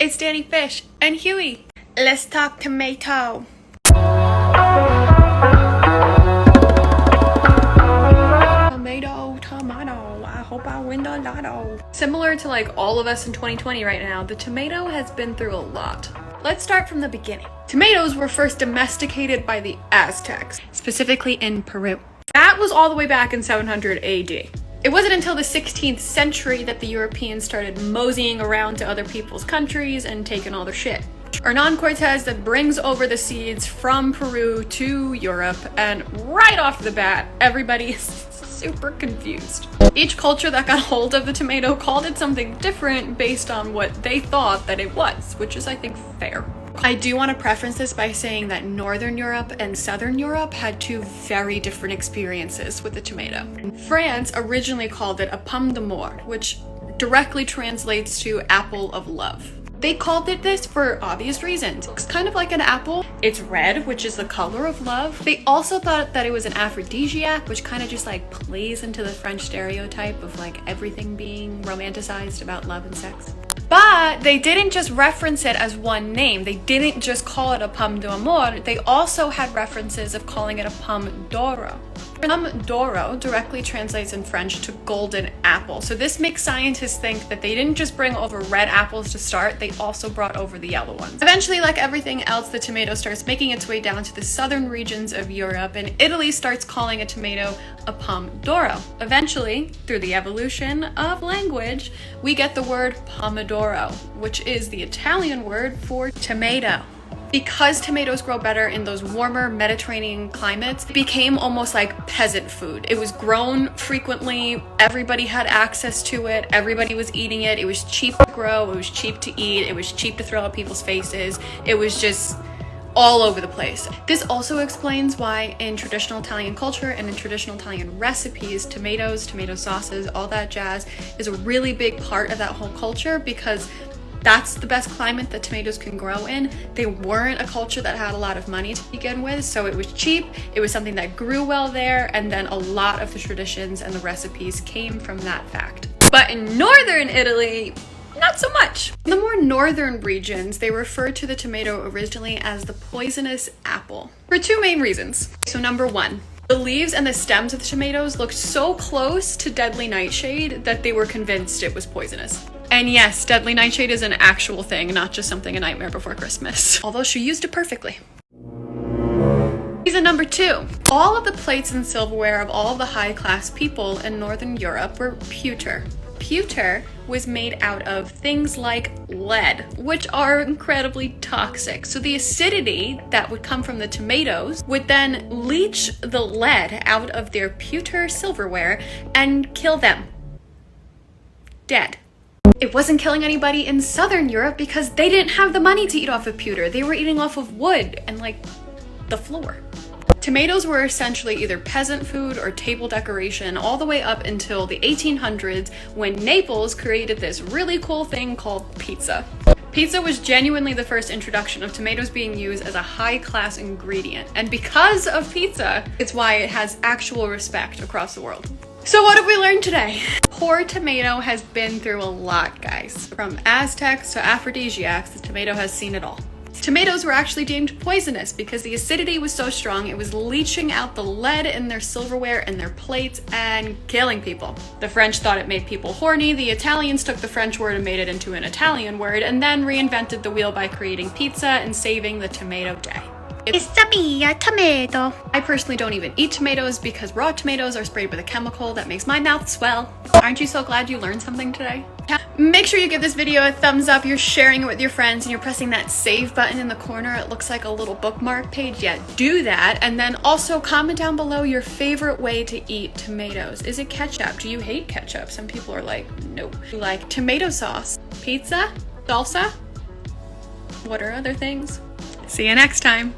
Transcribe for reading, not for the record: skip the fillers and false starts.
It's Dani Fish and Huey. Let's talk tomato. Tomato. I hope I win the lotto. Similar to like all of us in 2020 right now, the tomato has been through a lot. Let's start from the beginning. Tomatoes were first domesticated by the Aztecs, specifically in Peru. That was all the way back in 700 AD. It wasn't until the 16th century that the Europeans started moseying around to other people's countries and taking all their shit. Hernan Cortez that brings over the seeds from Peru to Europe, and right off the bat, everybody is super confused. Each culture that got hold of the tomato called it something different based on what they thought that it was, which is, I think, fair. I do want to preface this by saying that Northern Europe and Southern Europe had two very different experiences with the tomato. France originally called it a pomme d'amour, which directly translates to apple of love. They called it this for obvious reasons. It's kind of like an apple. It's red, which is the color of love. They also thought that it was an aphrodisiac, which kind of just like plays into the French stereotype of like everything being romanticized about love and sex. But they didn't just reference it as one name. They didn't just call it a pomme d'amour. They also had references of calling it a pomme d'oro. Pomme d'oro directly translates in French to golden apple. So this makes scientists think that they didn't just bring over red apples to start, they also brought over the yellow ones. Eventually, like everything else, the tomato starts making its way down to the southern regions of Europe, and Italy starts calling a tomato a pomme d'oro. Eventually, through the evolution of language, we get the word pomodoro, which is the Italian word for tomato. Because tomatoes grow better in those warmer Mediterranean climates, it became almost like peasant food. It was grown frequently, everybody had access to it, everybody was eating it, it was cheap to grow, it was cheap to eat, it was cheap to throw at people's faces, it was just all over the place. This also explains why in traditional Italian culture and in traditional Italian recipes, tomatoes, tomato sauces, all that jazz is a really big part of that whole culture, because that's the best climate that tomatoes can grow in. They weren't a culture that had a lot of money to begin with, so it was cheap, it was something that grew well there, and then a lot of the traditions and the recipes came from that fact. But in northern Italy, not so much. In the more northern regions, they referred to the tomato originally as the poisonous apple for two main reasons. So number one, the leaves and the stems of the tomatoes looked so close to deadly nightshade that they were convinced it was poisonous. And yes, deadly nightshade is an actual thing, not just something a Nightmare Before Christmas. Although she used it perfectly. Reason number two, all of the plates and silverware of all of the high-class people in Northern Europe were pewter. Pewter was made out of things like lead, which are incredibly toxic. So the acidity that would come from the tomatoes would then leach the lead out of their pewter silverware and kill them. Dead. It wasn't killing anybody in Southern Europe because they didn't have the money to eat off of pewter. They were eating off of wood and like the floor. Tomatoes were essentially either peasant food or table decoration all the way up until the 1800s, when Naples created this really cool thing called pizza. Pizza was genuinely the first introduction of tomatoes being used as a high-class ingredient. And because of pizza, it's why it has actual respect across the world. So what have we learned today? Poor tomato has been through a lot, guys. From Aztecs to aphrodisiacs, the tomato has seen it all. Tomatoes were actually deemed poisonous because the acidity was so strong it was leaching out the lead in their silverware and their plates and killing people. The French thought it made people horny, the Italians took the French word and made it into an Italian word, and then reinvented the wheel by creating pizza and saving the tomato day. It's a tomato. I personally don't even eat tomatoes because raw tomatoes are sprayed with a chemical that makes my mouth swell. Aren't you so glad you learned something today? Make sure you give this video a thumbs up, you're sharing it with your friends, and you're pressing that save button in the corner. It looks like a little bookmark page. Yeah, do that. And then also comment down below your favorite way to eat tomatoes. Is it ketchup? Do you hate ketchup? Some people are like, nope. You like tomato sauce, pizza, salsa? What are other things? See you next time.